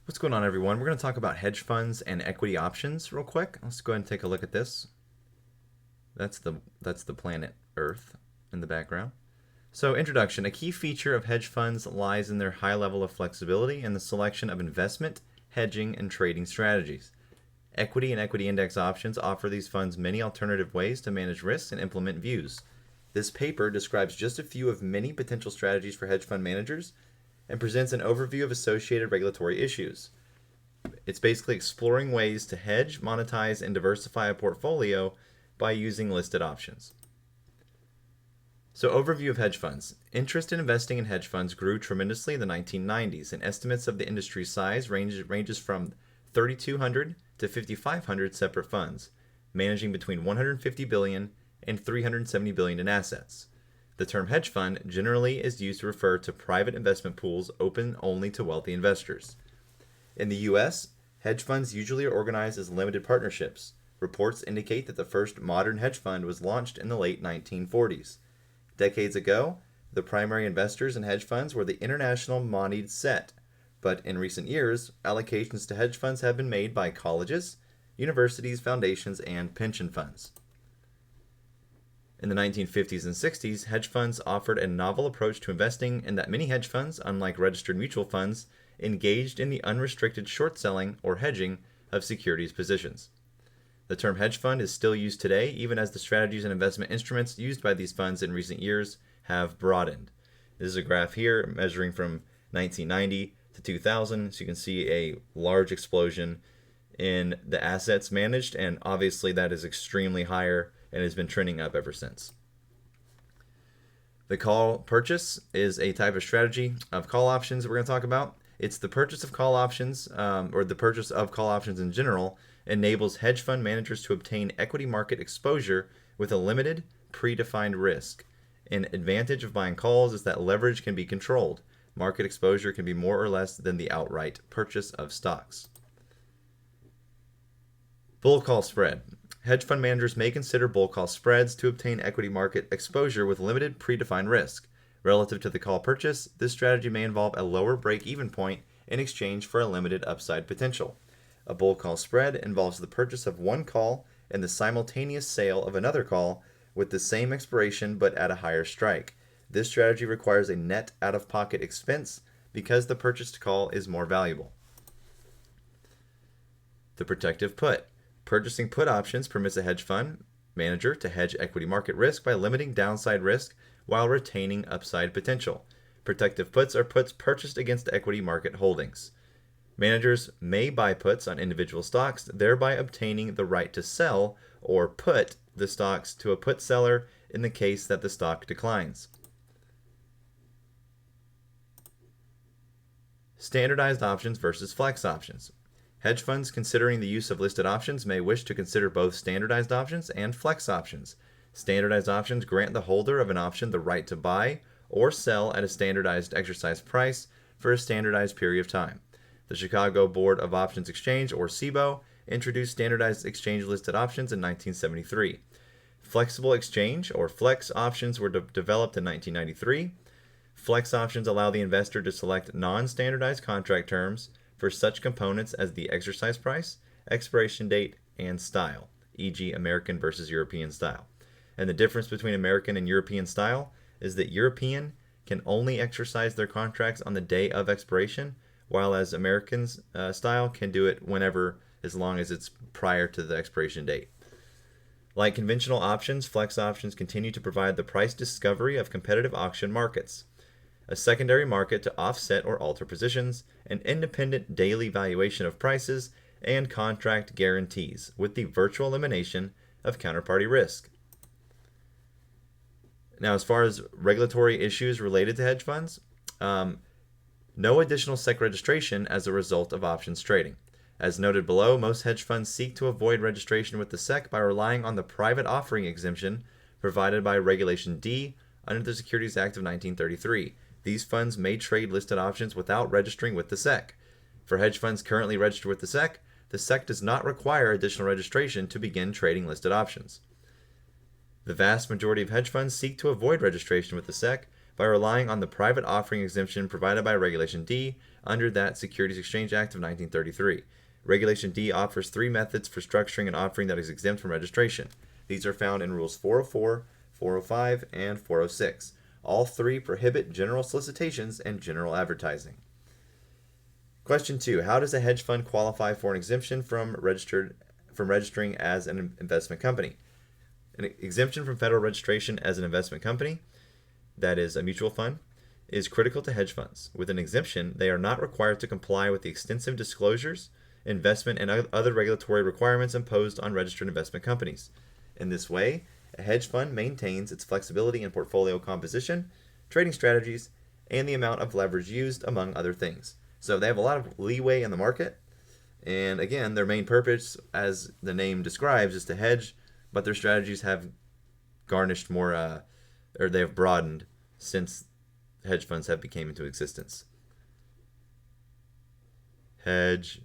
What's going on, everyone? We're going to talk about hedge funds and equity options real quick. Let's go ahead and take a look at this. That's the planet Earth in the background. So, introduction. A key feature of hedge funds lies in their high level of flexibility and the selection of investment, hedging, and trading strategies. Equity and equity index options offer these funds many alternative ways to manage risks and implement views. This paper describes just a few of many potential strategies for hedge fund managers and presents an overview of associated regulatory issues. It's basically exploring ways to hedge, monetize, and diversify a portfolio by using listed options. So, overview of hedge funds. Interest in investing in hedge funds grew tremendously in the 1990s, and estimates of the industry's size ranges from 3,200 to 5,500 separate funds, managing between 150 billion and 370 billion in assets. The term hedge fund generally is used to refer to private investment pools open only to wealthy investors. In the US, hedge funds usually are organized as limited partnerships. Reports indicate that the first modern hedge fund was launched in the late 1940s. Decades ago, the primary investors in hedge funds were the international moneyed set, but in recent years, allocations to hedge funds have been made by colleges, universities, foundations, and pension funds. In the 1950s and 60s, hedge funds offered a novel approach to investing in that many hedge funds, unlike registered mutual funds, engaged in the unrestricted short selling or hedging of securities positions. The term hedge fund is still used today, even as the strategies and investment instruments used by these funds in recent years have broadened. This is a graph here measuring from 1990 to 2000, so you can see a large explosion in the assets managed, and obviously that is extremely higher and has been trending up ever since. The call purchase is a type of strategy of call options that we're going to talk about. It's the purchase of call options, or the purchase of call options in general, enables hedge fund managers to obtain equity market exposure with a limited, predefined risk. An advantage of buying calls is that leverage can be controlled. Market exposure can be more or less than the outright purchase of stocks. Bull call spread. Hedge fund managers may consider bull call spreads to obtain equity market exposure with limited predefined risk. Relative to the call purchase, this strategy may involve a lower break-even point in exchange for a limited upside potential. A bull call spread involves the purchase of one call and the simultaneous sale of another call with the same expiration but at a higher strike. This strategy requires a net out-of-pocket expense because the purchased call is more valuable. The protective put. Purchasing put options permits a hedge fund manager to hedge equity market risk by limiting downside risk while retaining upside potential. Protective puts are puts purchased against equity market holdings. Managers may buy puts on individual stocks, thereby obtaining the right to sell or put the stocks to a put seller in the case that the stock declines. Standardized options versus flex options. Hedge funds considering the use of listed options may wish to consider both standardized options and flex options. Standardized options grant the holder of an option the right to buy or sell at a standardized exercise price for a standardized period of time. The Chicago Board of Options Exchange, or CBOE, introduced standardized exchange-listed options in 1973. Flexible exchange, or flex options, were developed in 1993. Flex options allow the investor to select non-standardized contract terms for such components as the exercise price, expiration date, and style, e.g. American versus European style. And the difference between American and European style is that European can only exercise their contracts on the day of expiration, while as Americans style can do it whenever, as long as it's prior to the expiration date. Like conventional options, flex options continue to provide the price discovery of competitive auction markets, a secondary market to offset or alter positions, an independent daily valuation of prices, and contract guarantees, with the virtual elimination of counterparty risk. Now, as far as regulatory issues related to hedge funds, no additional SEC registration as a result of options trading. As noted below, most hedge funds seek to avoid registration with the SEC by relying on the private offering exemption provided by Regulation D under the Securities Act of 1933. These funds may trade listed options without registering with the SEC. For hedge funds currently registered with the SEC does not require additional registration to begin trading listed options. The vast majority of hedge funds seek to avoid registration with the SEC by relying on the private offering exemption provided by Regulation D under that Securities Exchange Act of 1933. Regulation D offers three methods for structuring an offering that is exempt from registration. These are found in Rules 404, 405, and 406. All three prohibit general solicitations and general advertising. Question 2. How does a hedge fund qualify for an exemption from registering as an investment company? An exemption from federal registration as an investment company, that is a mutual fund, is critical to hedge funds. With an exemption, they are not required to comply with the extensive disclosures, investment, and other regulatory requirements imposed on registered investment companies. In this way, a hedge fund maintains its flexibility in portfolio composition, trading strategies, and the amount of leverage used, among other things. So they have a lot of leeway in the market. And again, their main purpose, as the name describes, is to hedge, but their strategies have garnished more, or they have broadened since hedge funds have become into existence. Hedge